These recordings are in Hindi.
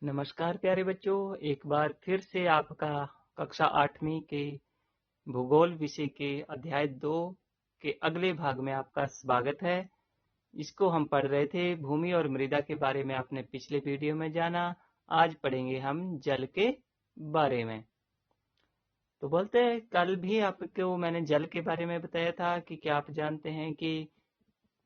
नमस्कार प्यारे बच्चों, एक बार फिर से आपका कक्षा 8वीं के भूगोल विषय के अध्याय 2 के अगले भाग में आपका स्वागत है। इसको हम पढ़ रहे थे, भूमि और मृदा के बारे में आपने पिछले वीडियो में जाना। आज पढ़ेंगे हम जल के बारे में। तो बोलते हैं, कल भी आपको मैंने जल के बारे में बताया था कि क्या आप जानते हैं कि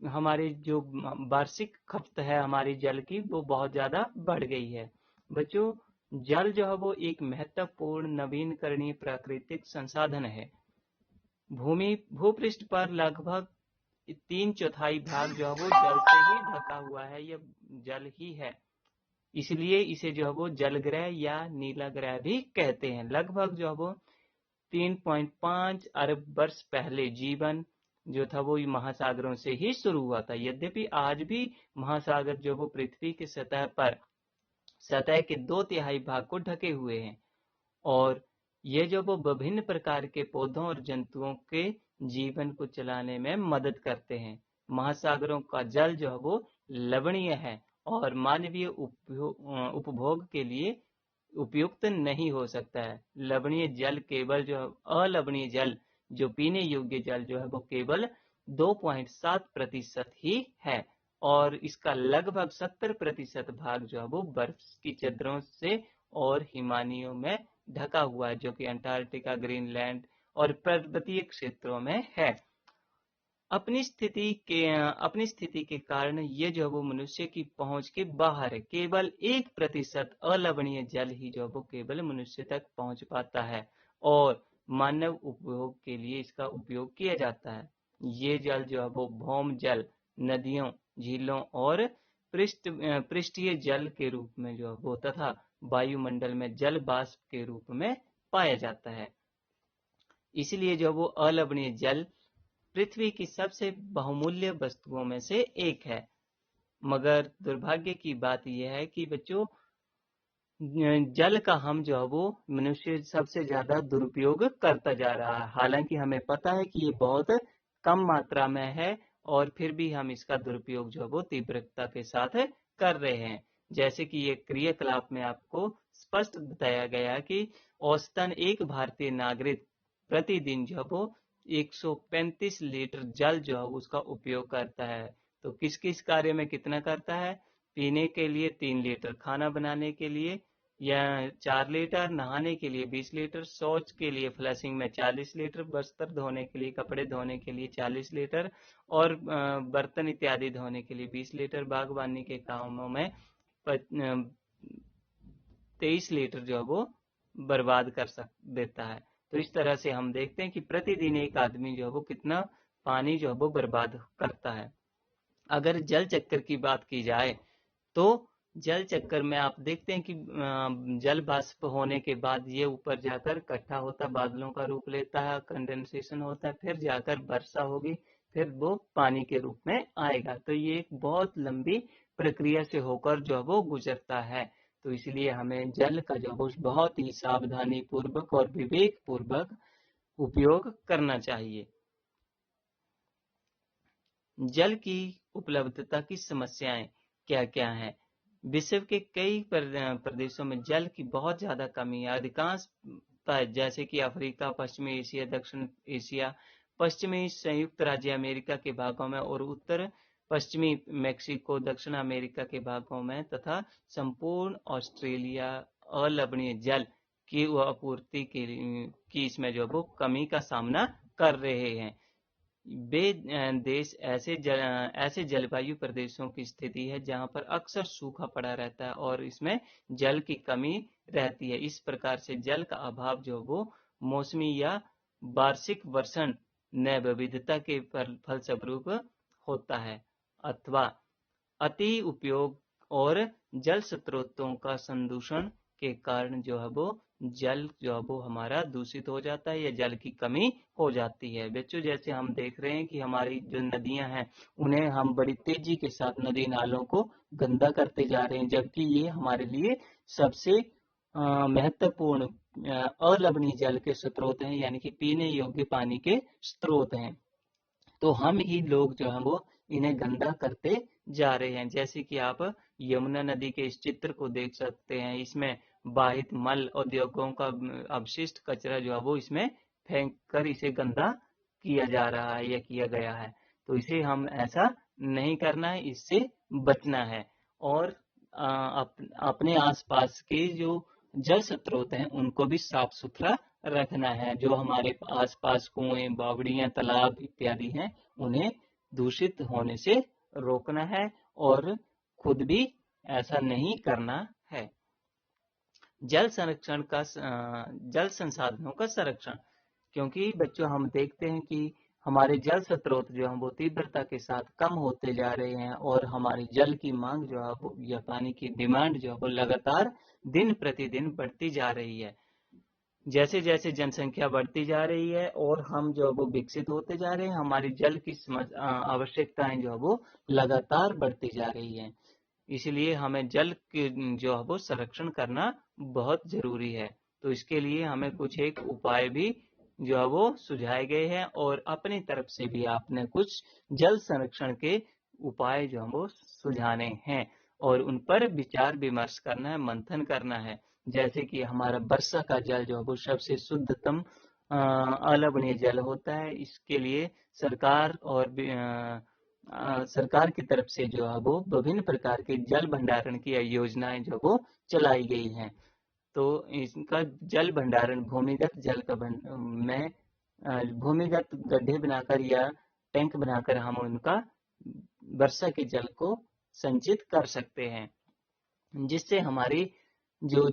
हमारी जो वार्षिक खपत है हमारी जल की, वो बहुत ज्यादा बढ़ गई है। बच्चों, जल जो है वो एक महत्वपूर्ण नवीनकरणीय प्राकृतिक संसाधन है। भूपृष्ठ पर लगभग 3/4 भाग जो है वो जल से ही ढका हुआ है। यह जल ही है, इसलिए इसे जो है वो जल ग्रह या नीला ग्रह भी कहते हैं। लगभग जो है वो 3.5 अरब वर्ष पहले जीवन जो था वो महासागरों से ही शुरू हुआ था। यद्यपि आज भी महासागर जो वो पृथ्वी की सतह के 2/3 भाग को ढके हुए हैं, और ये जो वो विभिन्न प्रकार के पौधों और जंतुओं के जीवन को चलाने में मदद करते हैं। महासागरों का जल जो है वो लवणीय है और मानवीय उपभोग के लिए उपयुक्त नहीं हो सकता है। लवणीय जल केवल जो अलवणीय जल जो पीने योग्य जल जो है वो केवल 2.7% ही है, और इसका लगभग 70% भाग जो है वो बर्फ की चादरों से और हिमानियों में ढका हुआ है, जो कि अंटार्कटिका, ग्रीनलैंड और पर्वतीय क्षेत्रों में है। अपनी स्थिति के कारण ये जो वो मनुष्य की पहुंच के बाहर है। केवल 1% अलवणीय जल ही जो वो केवल मनुष्य तक पहुंच पाता है और मानव उपभोग के लिए इसका उपयोग किया जाता है। ये जल जो है वो भौम जल, नदियों, झीलों और पृष्ठीय जल के रूप में जो है वो तथा वायुमंडल में जल वाष्प के रूप में पाया जाता है। इसलिए जो वो अलवणीय जल पृथ्वी की सबसे बहुमूल्य वस्तुओं में से एक है। मगर दुर्भाग्य की बात यह है कि बच्चों, जल का हम जो है वो मनुष्य सबसे ज्यादा दुरुपयोग करता जा रहा है। हालांकि हमें पता है कि ये बहुत कम मात्रा में है, और फिर भी हम इसका दुरुपयोग जो है वो तीव्रता के साथ कर रहे हैं। जैसे कि ये क्रियाकलाप में आपको स्पष्ट बताया गया कि औसतन एक भारतीय नागरिक प्रतिदिन जो है वो 135 लीटर जल जो है उसका उपयोग करता है। तो किस किस कार्य में कितना करता है? पीने के लिए 3 लीटर, खाना बनाने के लिए या 4 लीटर, नहाने के लिए 20 लीटर, शौच के लिए फ्लशिंग में 40 लीटर, बस्तर धोने के लिए, कपड़े धोने के लिए 40 लीटर और बर्तन इत्यादि धोने के लिए 20 लीटर, बागवानी के कामों में 23 लीटर जो है वो बर्बाद कर देता है। तो इस तरह से हम देखते हैं कि प्रतिदिन एक आदमी जो है वो कितना पानी जो है वो बर्बाद करता है। अगर जल चक्कर की बात की जाए तो जल चक्कर में आप देखते हैं कि जल वाष्प होने के बाद ये ऊपर जाकर इकट्ठा होता है, बादलों का रूप लेता है, कंडेंसेशन होता है, फिर जाकर वर्षा होगी, फिर वो पानी के रूप में आएगा। तो ये एक बहुत लंबी प्रक्रिया से होकर जो वो गुजरता है। तो इसलिए हमें जल का जो बहुत ही सावधानी पूर्वक और विवेक पूर्वक उपयोग करना चाहिए। जल की उपलब्धता की समस्याएं क्या क्या हैं? विश्व के कई प्रदेशों में जल की बहुत ज्यादा कमी है। अधिकांश जैसे कि अफ्रीका, पश्चिमी एशिया, दक्षिण एशिया, पश्चिमी संयुक्त राज्य अमेरिका के भागों में और उत्तर पश्चिमी मेक्सिको, दक्षिण अमेरिका के भागों में तथा संपूर्ण ऑस्ट्रेलिया अलवणीय जल की आपूर्ति की इसमें जो वो कमी का सामना कर रहे हैं। वे देश ऐसे जलवायु प्रदेशों की स्थिति है जहां पर अक्सर सूखा पड़ा रहता है और इसमें जल की कमी रहती है। इस प्रकार से जल का अभाव जो वो मौसमी या वार्षिक वर्षण न विविधता के फलस्वरूप होता है, अथवा अति उपयोग और जल स्रोतों का संदूषण के कारण जो है वो जल जो है वो हमारा दूषित हो जाता है या जल की कमी हो जाती है। बच्चों, जैसे हम देख रहे हैं कि हमारी जो नदियां हैं उन्हें हम बड़ी तेजी के साथ नदी नालों को गंदा करते जा रहे हैं, जबकि ये हमारे लिए सबसे महत्वपूर्ण अलवणीय जल के स्रोत हैं, यानी कि पीने योग्य पानी के स्रोत हैं। तो हम ही लोग जो है वो इन्हें गंदा करते जा रहे हैं। जैसे कि आप यमुना नदी के इस चित्र को देख सकते हैं, इसमें बाहित मल उद्योगों का अपशिष्ट कचरा जो है वो इसमें फेंक कर इसे गंदा किया जा रहा है या किया गया है। तो इसे हम ऐसा नहीं करना है, इससे बचना है। और अपने आसपास के जो जल स्रोत हैं उनको भी साफ सुथरा रखना है। जो हमारे आसपास कुएं, बावड़ियां, तालाब इत्यादि हैं, उन्हें दूषित होने से रोकना है और खुद भी ऐसा नहीं करना है। जल संरक्षण का जल संसाधनों का संरक्षण, क्योंकि बच्चों हम देखते हैं कि हमारे जल स्रोत जो है वो तीव्रता के साथ कम होते जा रहे हैं और हमारी जल की मांग जो है वो या पानी की डिमांड जो है वो लगातार दिन प्रतिदिन बढ़ती जा रही है। जैसे जैसे जनसंख्या बढ़ती जा रही है और हम जो है वो विकसित होते जा रहे हैं, हमारी जल की आवश्यकताएं जो है वो लगातार बढ़ती जा रही हैं। इसलिए हमें जल के जो है वो संरक्षण करना बहुत जरूरी है। तो इसके लिए हमें कुछ एक उपाय भी जो है वो सुझाए गए हैं और अपनी तरफ से भी आपने कुछ जल संरक्षण के उपाय जो है वो सुझाने हैं और उन पर विचार विमर्श करना है, मंथन करना है। जैसे कि हमारा वर्षा का जल जो है वो सबसे शुद्धतम अलवणीय जल होता है। इसके लिए सरकार और सरकार की तरफ से जो है वो विभिन्न प्रकार के जल भंडारण की योजनाएं जो वो चलाई गई हैं। तो इसका जल भंडारण भूमिगत जल का में भूमिगत गड्ढे बनाकर या टैंक बनाकर हम उनका वर्षा के जल को संचित कर सकते हैं, जिससे हमारी जो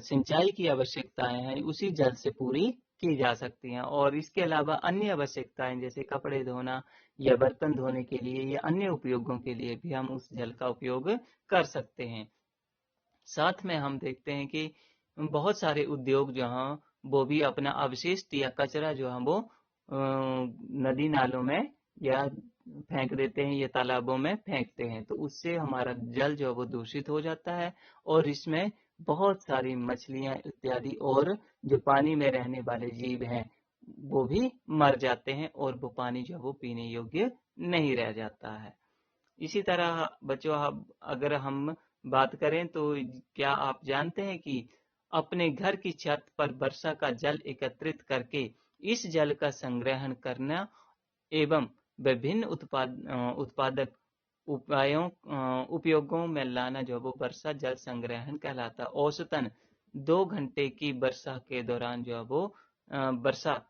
सिंचाई की आवश्यकताएं हैं उसी जल से पूरी की जा सकती हैं। और इसके अलावा अन्य आवश्यकताएं जैसे कपड़े धोना या बर्तन धोने के लिए या अन्य उपयोगों के लिए भी हम उस जल का उपयोग कर सकते हैं। साथ में हम देखते हैं कि बहुत सारे उद्योग जो हैं वो भी अपना अवशिष्ट या कचरा जो है वो नदी नालों में या फेंक देते हैं या तालाबों में फेंकते हैं। तो उससे हमारा जल जो है वो दूषित हो जाता है और इसमें बहुत सारी मछलियां इत्यादि और जो पानी में रहने वाले जीव हैं वो भी मर जाते हैं और वो पानी जो है वो पीने योग्य नहीं रह जाता है। इसी तरह बच्चों अगर हम बात करें तो क्या आप जानते हैं कि अपने घर की छत पर वर्षा का जल एकत्रित करके इस जल का संग्रहण करना एवं विभिन्न उत्पादक उपयोगों में लाना जो वो वर्षा जल संग्रहण कहलाता है। औसतन 2 घंटे की वर्षा के दौरान जो है वो वर्षा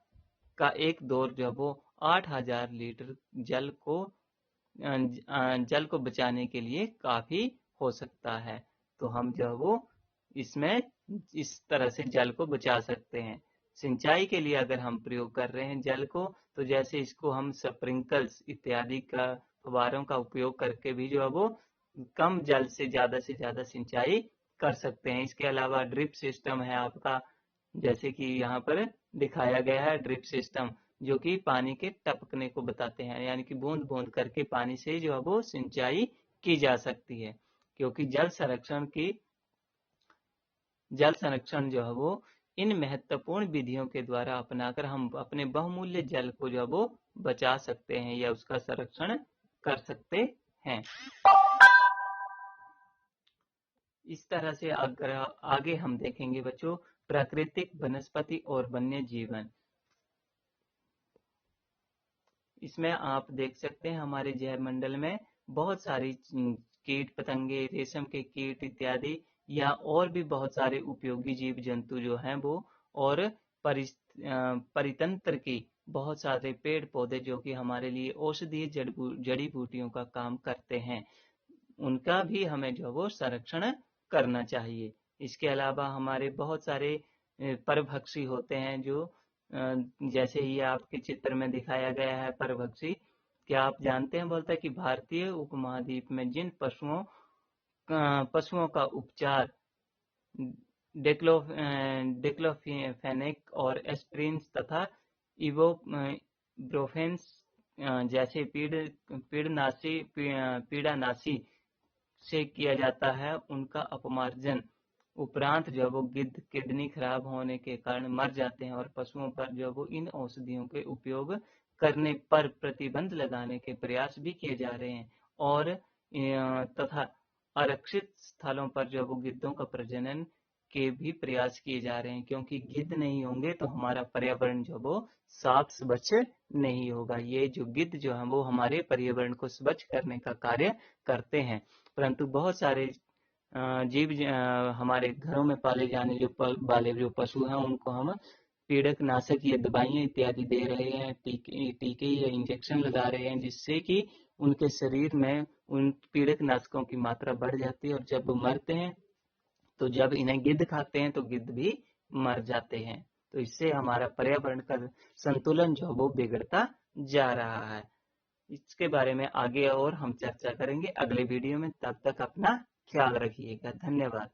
का एक दौर जो है वो 8,000 लीटर जल को बचाने के लिए काफी हो सकता है। तो हम जो है वो इसमें इस तरह से जल को बचा सकते हैं। सिंचाई के लिए अगर हम प्रयोग कर रहे हैं जल को, तो जैसे इसको हम स्प्रिंकल्स इत्यादि का फव्वारों का उपयोग करके भी जो है वो कम जल से ज्यादा सिंचाई कर सकते हैं। इसके अलावा ड्रिप सिस्टम है आपका, जैसे कि यहाँ पर दिखाया गया है ड्रिप सिस्टम, जो कि पानी के टपकने को बताते हैं, यानी कि बूंद बूंद करके पानी से जो है वो सिंचाई की जा सकती है। क्योंकि जल संरक्षण जो है वो इन महत्वपूर्ण विधियों के द्वारा अपनाकर हम अपने बहुमूल्य जल को जो है वो बचा सकते हैं या उसका संरक्षण कर सकते हैं। इस तरह से अगर आगे हम देखेंगे बच्चों प्राकृतिक वनस्पति और वन्य जीवन, इसमें आप देख सकते हैं हमारे जैव मंडल में बहुत सारी कीट पतंगे, रेशम के कीट इत्यादि या और भी बहुत सारे उपयोगी जीव जंतु जो हैं वो, और परितंत्र की बहुत सारे पेड़ पौधे जो कि हमारे लिए औषधीय जड़ी बूटियों का काम करते हैं, उनका भी हमें जो वो संरक्षण करना चाहिए। इसके अलावा हमारे बहुत सारे परभक्षी होते हैं जो जैसे ही आपके चित्र में दिखाया गया है परभक्षी। क्या आप जानते हैं बोलता है कि भारतीय उपमहाद्वीप में जिन पशुओं का उपचार डिक्लोफेनेक और एस्प्रिन तथा इवोब्रोफेन जैसे पीड़ानाशी से किया जाता है, उनका अपमार्जन उपरांत जो वो गिद्ध किडनी खराब होने के कारण मर जाते हैं और पशुओं पर जो वो इन औषधियों के उपयोग करने पर प्रतिबंध लगाने के प्रयास भी किए जा रहे हैं। और तथा आरक्षित स्थलों पर जो वो गिद्धों का प्रजनन के भी प्रयास किए जा रहे हैं, क्योंकि गिद्ध नहीं होंगे तो हमारा पर्यावरण जो वो साफ स्वच्छ नहीं होगा। ये जो गिद्ध जो है वो हमारे पर्यावरण को स्वच्छ करने का कार्य करते हैं, परंतु बहुत सारे जीव हमारे घरों में पाले जाने वाले जो पशु हैं उनको हम पीड़क नाशक या दवाइयाँ इत्यादि दे रहे हैं, टीके या इंजेक्शन लगा रहे हैं, जिससे कि उनके शरीर में उन पीड़क नाशकों की मात्रा बढ़ जाती है और जब वो मरते हैं तो जब इन्हें गिद्ध खाते हैं तो गिद्ध भी मर जाते हैं। तो इससे हमारा पर्यावरण का संतुलन जो वो बिगड़ता जा रहा है। इसके बारे में आगे और हम चर्चा करेंगे अगले वीडियो में। तब तक अपना ख्याल रखिएगा। धन्यवाद।